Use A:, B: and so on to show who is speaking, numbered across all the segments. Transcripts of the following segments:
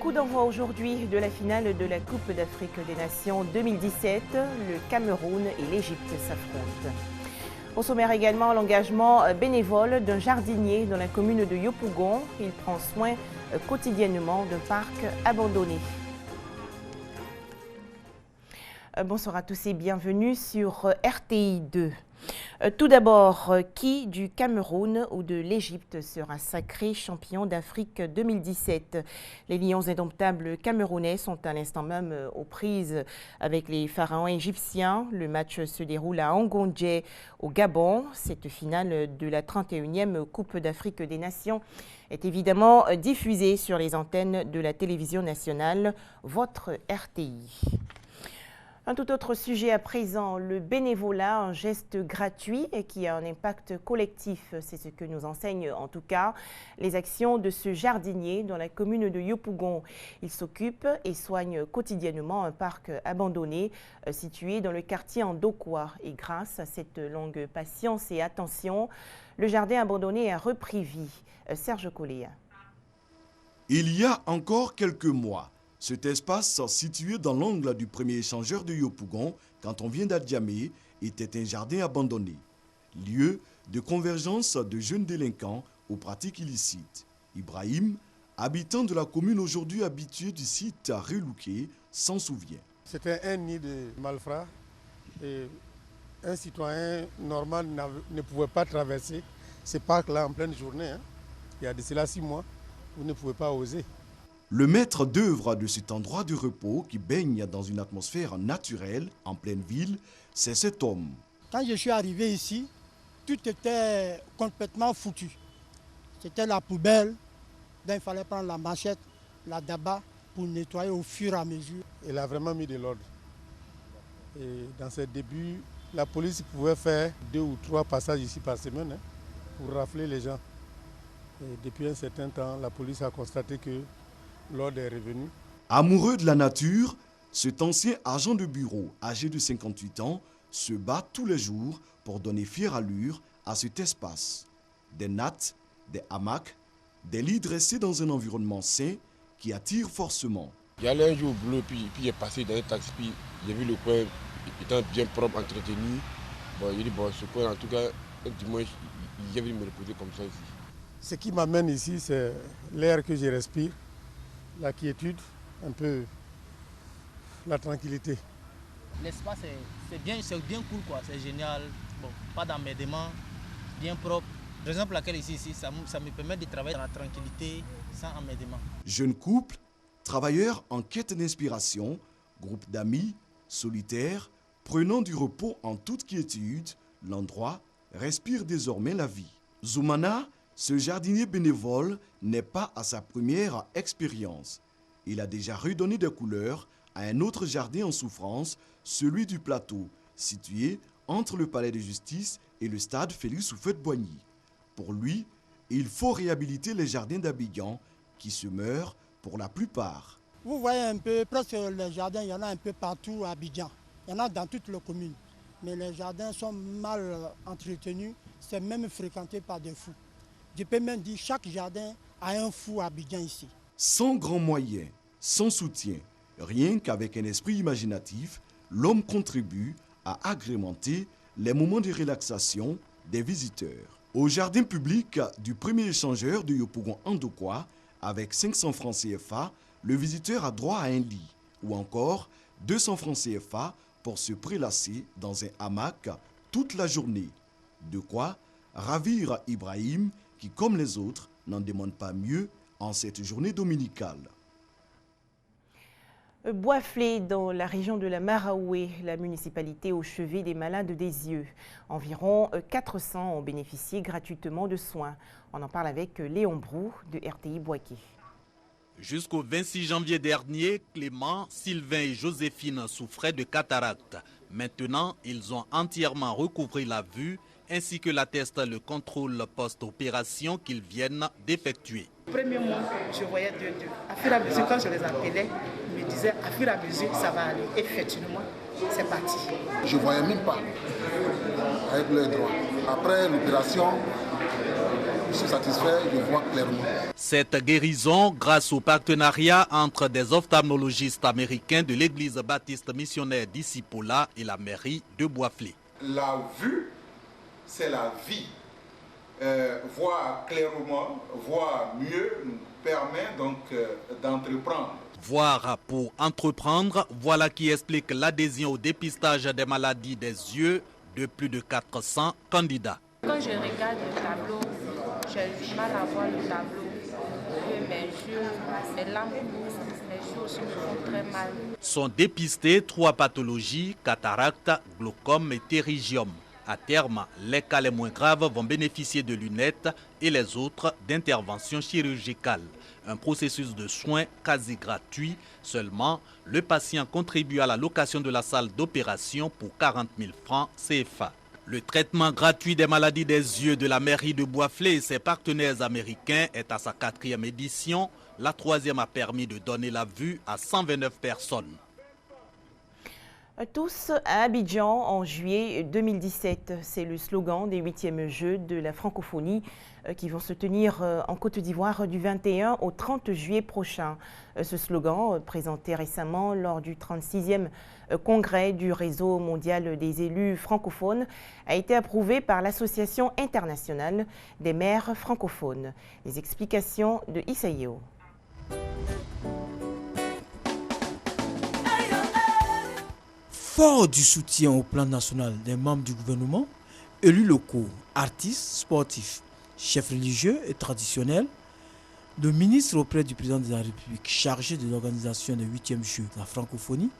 A: Coup d'envoi aujourd'hui de la finale de la Coupe d'Afrique des Nations 2017. Le Cameroun et l'Égypte s'affrontent. Au sommaire également, l'engagement bénévole d'un jardinier dans la commune de Yopougon. Il prend soin quotidiennement d'un parc abandonné. Bonsoir à tous et bienvenue sur RTI 2. Tout d'abord, qui du Cameroun ou de l'Égypte sera sacré champion d'Afrique 2017? Les Lions indomptables camerounais sont à l'instant même aux prises avec les pharaons égyptiens. Le match se déroule à Ngondje au Gabon. Cette finale de la 31e Coupe d'Afrique des Nations est évidemment diffusée sur les antennes de la télévision nationale, votre RTI. Un tout autre sujet à présent, le bénévolat, un geste gratuit et qui a un impact collectif. C'est ce que nous enseignent en tout cas les actions de ce jardinier dans la commune de Yopougon. Il s'occupe et soigne quotidiennement un parc abandonné situé dans le quartier Ndokwa. Et grâce à cette longue patience et attention, le jardin abandonné a repris vie. Serge Collet.
B: Il y a encore quelques mois, cet espace, situé dans l'angle du premier échangeur de Yopougon, quand on vient d'Adjamé, était un jardin abandonné, lieu de convergence de jeunes délinquants aux pratiques illicites. Ibrahim, habitant de la commune aujourd'hui habitué du site à Relouqué, s'en souvient.
C: C'était un nid de malfrats et un citoyen normal ne pouvait pas traverser ce parc-là en pleine journée. Il y a de cela 6 mois, vous ne pouvez pas oser.
B: Le maître d'œuvre de cet endroit de repos qui baigne dans une atmosphère naturelle en pleine ville, c'est cet homme.
D: Quand je suis arrivé ici, tout était complètement foutu. C'était la poubelle, donc il fallait prendre la machette, la daba pour nettoyer au fur et à mesure.
C: Il a vraiment mis de l'ordre. Et dans ses débuts, la police pouvait faire 2 ou 3 passages ici par semaine pour rafler les gens. Et depuis un certain temps, la police a constaté que l'ordre est revenu.
B: Amoureux de la nature, cet ancien agent de bureau, âgé de 58 ans, se bat tous les jours pour donner fière allure à cet espace. Des nattes, des hamacs, des lits dressés dans un environnement sain qui attire forcément.
E: Il y allait un jour au boulot, puis il est passé dans un taxi, puis j'ai vu le coin étant bien propre, entretenu. Bon, il dit, bon, ce coin, en tout cas, un dimanche, il est venu me reposer comme ça ici.
C: Ce qui m'amène ici, c'est l'air que je respire, la quiétude, un peu la tranquillité.
F: L'espace, c'est bien cool, quoi. C'est génial. Bon, pas d'emmerdement, bien propre. Raison pour laquelle ici ça me permet de travailler dans la tranquillité, sans emmerdement.
B: Jeune couple, travailleurs en quête d'inspiration, groupe d'amis, solitaires, prenant du repos en toute quiétude, l'endroit respire désormais la vie. Zoumana, ce jardinier bénévole, n'est pas à sa première expérience. Il a déjà redonné des couleurs à un autre jardin en souffrance, celui du plateau, situé entre le palais de justice et le stade Félix Houphouët-Boigny. Pour lui, il faut réhabiliter les jardins d'Abidjan qui se meurent pour la plupart.
D: Vous voyez un peu, presque les jardins, il y en a un peu partout à Abidjan. Il y en a dans toutes les communes. Mais les jardins sont mal entretenus, c'est même fréquenté par des fous. Je peux même dire que chaque jardin a un fou à Abidjan ici.
B: Sans grands moyens, sans soutien, rien qu'avec un esprit imaginatif, l'homme contribue à agrémenter les moments de relaxation des visiteurs. Au jardin public du premier échangeur de Yopougon Ndokwa, avec 500 francs CFA, le visiteur a droit à un lit, ou encore 200 francs CFA pour se prélasser dans un hamac toute la journée. De quoi ravir Ibrahim, qui, comme les autres, n'en demande pas mieux en cette journée dominicale.
A: Boisflé, dans la région de la Maraoué, la municipalité au chevet des malades des yeux. Environ 400 ont bénéficié gratuitement de soins. On en parle avec Léon Brou de RTI Boaké.
G: Jusqu'au 26 janvier dernier, Clément, Sylvain et Joséphine souffraient de cataracte. Maintenant, ils ont entièrement recouvré la vue, ainsi que l'atteste le contrôle post-opération qu'ils viennent d'effectuer.
H: Le premier mois, je voyais Dieu. À fur et à mesure, quand je les appelais, ils me disaient à fur et à mesure, ça va aller. Effectivement, c'est parti.
I: Je ne voyais même pas avec le droit. Après l'opération, je suis satisfait, je vois clairement.
G: Cette guérison, grâce au partenariat entre des ophtalmologistes américains de l'église baptiste missionnaire d'Isipola et la mairie de Boisflé.
J: La vue, c'est la vie. Voir clairement, voir mieux nous permet donc d'entreprendre.
G: Voir pour entreprendre, voilà qui explique l'adhésion au dépistage des maladies des yeux de plus de 400 candidats.
K: Quand je regarde le tableau, j'ai du mal à voir le tableau. Mes yeux, mes lampes, mes yeux aussi me font très mal.
G: Sont dépistés 3 pathologies, cataracte, glaucome et ptérygium. À terme, les cas les moins graves vont bénéficier de lunettes et les autres d'interventions chirurgicales. Un processus de soins quasi gratuit. Seulement, le patient contribue à la location de la salle d'opération pour 40 000 francs CFA. Le traitement gratuit des maladies des yeux de la mairie de Boisflé et ses partenaires américains est à sa 4e édition. La 3e a permis de donner la vue à 129 personnes.
A: Tous à Abidjan en juillet 2017. C'est le slogan des 8e Jeux de la francophonie qui vont se tenir en Côte d'Ivoire du 21 au 30 juillet prochain. Ce slogan, présenté récemment lors du 36e congrès du réseau mondial des élus francophones, a été approuvé par l'Association internationale des maires francophones. Les explications de Issaïo.
L: Fort du soutien au plan national des membres du gouvernement, élus locaux, artistes, sportifs, chefs religieux et traditionnels, le ministre auprès du président de la République chargé de l'organisation des 8e Jeux de la francophonie,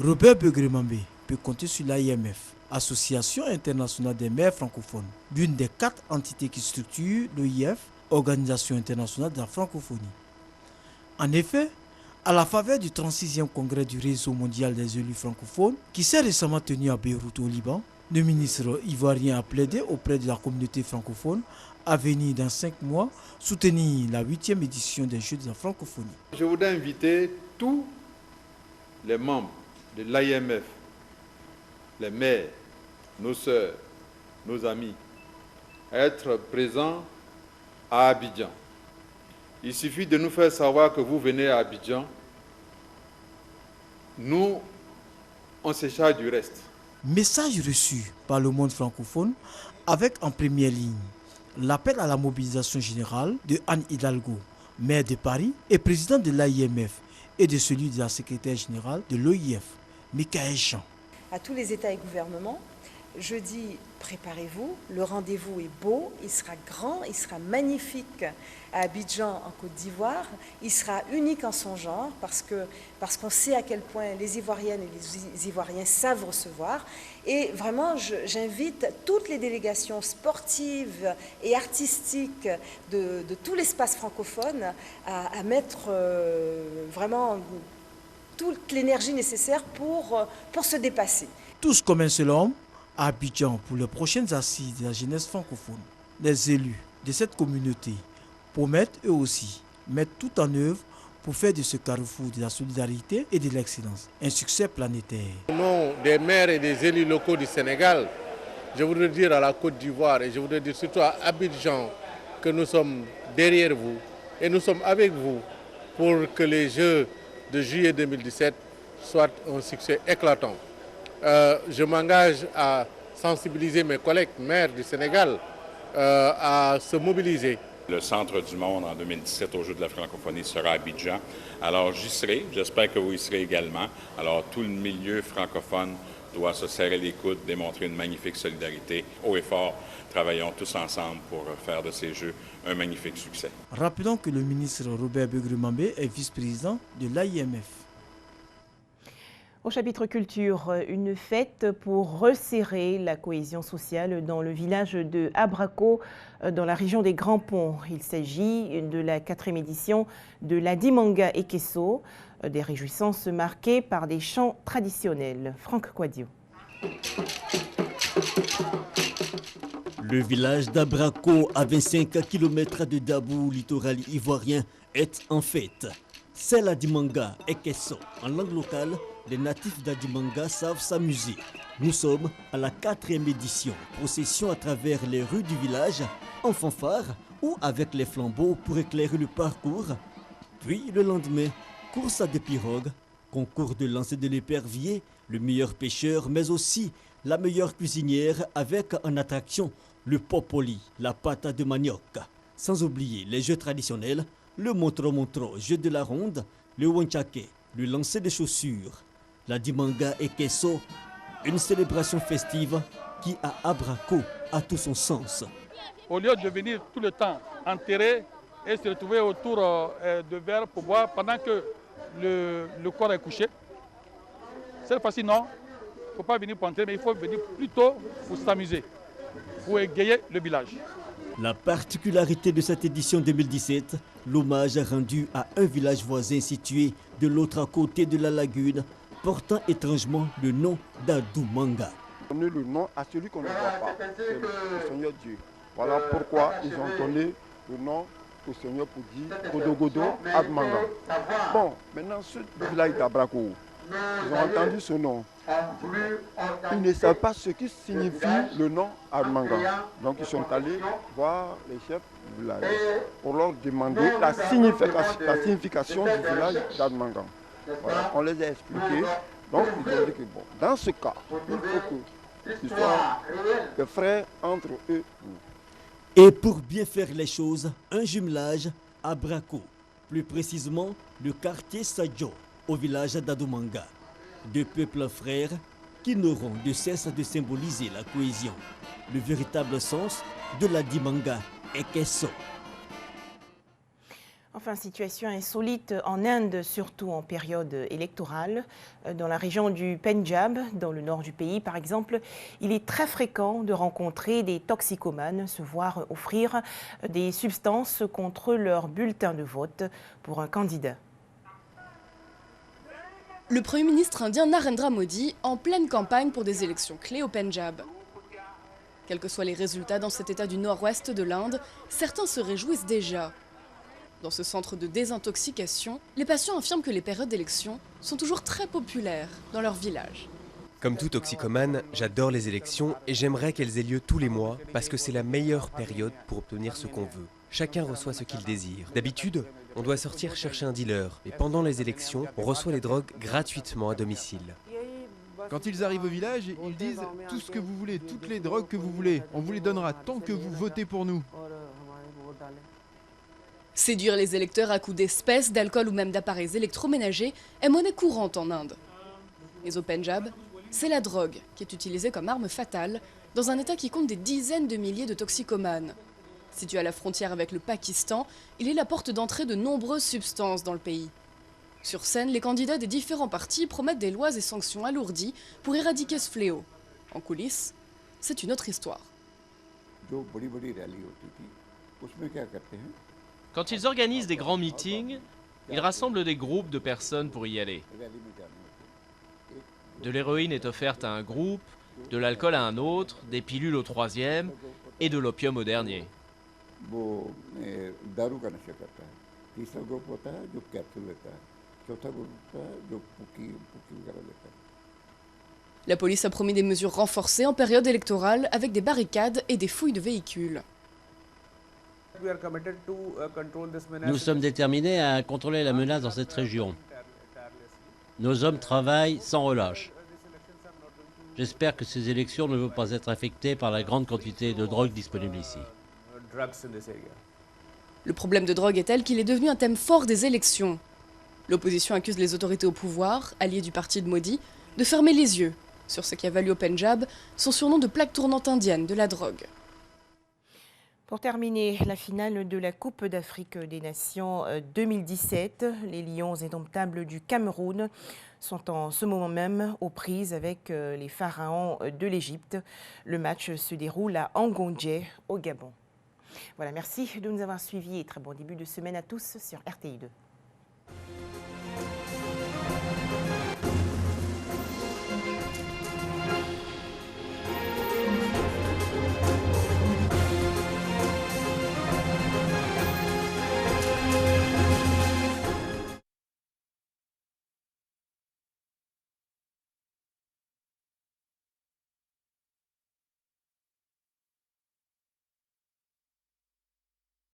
L: Robert Begremambé, peut compter sur l'AIMF, Association internationale des maires francophones, l'une des 4 entités qui structurent l'OIF, Organisation internationale de la francophonie. En effet, à la faveur du 36e congrès du réseau mondial des élus francophones, qui s'est récemment tenu à Beyrouth au Liban, le ministre ivoirien a plaidé auprès de la communauté francophone à venir dans 5 mois soutenir la 8e édition des Jeux de la francophonie.
M: Je voudrais inviter tous les membres de l'AIMF, les maires, nos sœurs, nos amis, à être présents à Abidjan. Il suffit de nous faire savoir que vous venez à Abidjan. Nous, on se charge du reste.
L: Message reçu par le monde francophone avec en première ligne l'appel à la mobilisation générale de Anne Hidalgo, maire de Paris et présidente de l'AIMF, et de celui de la secrétaire générale de l'OIF, Michaël Jean.
N: À tous les États et gouvernements, je dis préparez-vous, le rendez-vous est beau, il sera grand, il sera magnifique à Abidjan en Côte d'Ivoire, il sera unique en son genre parce qu'on sait à quel point les Ivoiriennes et les Ivoiriens savent recevoir. Et vraiment, j'invite toutes les délégations sportives et artistiques de tout l'espace francophone à mettre vraiment toute l'énergie nécessaire pour se dépasser.
L: Tous comme un seul homme, à Abidjan pour les prochaines assises de la jeunesse francophone. Les élus de cette communauté promettent eux aussi mettre tout en œuvre pour faire de ce carrefour de la solidarité et de l'excellence un succès planétaire.
M: Au nom des maires et des élus locaux du Sénégal, je voudrais dire à la Côte d'Ivoire et je voudrais dire surtout à Abidjan que nous sommes derrière vous et nous sommes avec vous pour que les Jeux de juillet 2017 soient un succès éclatant. Je m'engage à sensibiliser mes collègues maires du Sénégal à se mobiliser.
O: Le centre du monde en 2017 aux Jeux de la francophonie sera à Abidjan. Alors j'y serai, j'espère que vous y serez également. Alors tout le milieu francophone doit se serrer les coudes, démontrer une magnifique solidarité. Haut et fort, travaillons tous ensemble pour faire de ces Jeux un magnifique succès.
L: Rappelons que le ministre Robert Begremambé est vice-président de l'AIMF.
A: Au chapitre culture, une fête pour resserrer la cohésion sociale dans le village de Abrako, dans la région des Grands Ponts. Il s'agit de la 4e édition de la Dimanga Ekeso, des réjouissances marquées par des chants traditionnels. Franck Quadio.
P: Le village d'Abrako, à 25 km de Dabou, littoral ivoirien, est en fête. C'est la Dimanga Ekeso, en langue locale, les natifs d'Adimanga savent s'amuser. Nous sommes à la 4e édition, procession à travers les rues du village, en fanfare ou avec les flambeaux pour éclairer le parcours. Puis le lendemain, course à des pirogues, concours de lancer de l'épervier, le meilleur pêcheur, mais aussi la meilleure cuisinière avec en attraction le popoli, la pâte de manioc. Sans oublier les jeux traditionnels, le montro-montro, jeu de la ronde, le wanchake, le lancer de chaussures, la dimanga et queso, une célébration festive qui à Abrako a tout son sens.
Q: Au lieu de venir tout le temps enterrer et se retrouver autour de verres pour boire pendant que le corps est couché, cette fois-ci non, il ne faut pas venir pour enterrer, mais il faut venir plutôt pour s'amuser, pour égayer le village.
P: La particularité de cette édition 2017, l'hommage rendu à un village voisin situé de l'autre côté de la lagune, portant étrangement le nom d'Adumanga.
R: Donner le nom à celui qu'on ne voit pas, c'est le Seigneur Dieu. Voilà pourquoi ils ont donné le nom au Seigneur pour dire Kodogodo Admanga. Bon, maintenant ce village d'Abrako, ils ont entendu ce nom. Ils ne savent pas ce qui signifie le nom Admanga. Donc ils sont allés voir les chefs du village pour leur demander la signification du village d'Admanga. Voilà, on les a expliqués. Donc ils ont dit que bon, dans ce cas, il faut qu'ils soient des frères entre eux.
P: Et pour bien faire les choses, un jumelage à Brako, plus précisément le quartier Sadjo, au village d'Adumanga. Deux peuples frères qui n'auront de cesse de symboliser la cohésion. Le véritable sens de la Dimanga est Kesso.
A: Enfin, situation insolite en Inde, surtout en période électorale. Dans la région du Pendjab, dans le nord du pays par exemple, il est très fréquent de rencontrer des toxicomanes se voir offrir des substances contre leur bulletin de vote pour un candidat.
S: Le Premier ministre indien Narendra Modi en pleine campagne pour des élections clés au Pendjab. Quels que soient les résultats dans cet état du nord-ouest de l'Inde, certains se réjouissent déjà. Dans ce centre de désintoxication, les patients affirment que les périodes d'élection sont toujours très populaires dans leur village.
T: Comme tout toxicomane, j'adore les élections et j'aimerais qu'elles aient lieu tous les mois parce que c'est la meilleure période pour obtenir ce qu'on veut. Chacun reçoit ce qu'il désire. D'habitude, on doit sortir chercher un dealer, mais pendant les « on reçoit les drogues gratuitement à domicile.
U: Quand ils arrivent au village, ils disent « tout ce que vous voulez, toutes les drogues que vous voulez, on vous les donnera tant que vous votez pour nous ».
S: Séduire les électeurs à coups d'espèces, d'alcool ou même d'appareils électroménagers est monnaie courante en Inde. Mais au Pendjab, c'est la drogue qui est utilisée comme arme fatale dans un état qui compte des dizaines de milliers de toxicomanes. Situé à la frontière avec le Pakistan, il est la porte d'entrée de nombreuses substances dans le pays. Sur scène, les candidats des différents partis promettent des lois et sanctions alourdies pour éradiquer ce fléau. En coulisses, c'est une autre histoire.
V: Quand ils organisent des grands meetings, ils rassemblent des groupes de personnes pour y aller. De l'héroïne est offerte à un groupe, de l'alcool à un autre, des pilules au troisième et de l'opium au dernier.
S: La police a promis des mesures renforcées en période électorale avec des barricades et des fouilles de véhicules.
W: Nous sommes déterminés à contrôler la menace dans cette région. Nos hommes travaillent sans relâche. J'espère que ces élections ne vont pas être affectées par la grande quantité de drogue disponible ici.
S: Le problème de drogue est tel qu'il est devenu un thème fort des élections. L'opposition accuse les autorités au pouvoir, alliées du parti de Modi, de fermer les yeux sur ce qui a valu au Pendjab son surnom de plaque tournante indienne de la drogue.
A: Pour terminer, la finale de la Coupe d'Afrique des Nations 2017, les Lions indomptables du Cameroun sont en ce moment même aux prises avec les Pharaons de l'Égypte. Le match se déroule à Angondje, au Gabon. Voilà, merci de nous avoir suivis et très bon début de semaine à tous sur RTI2.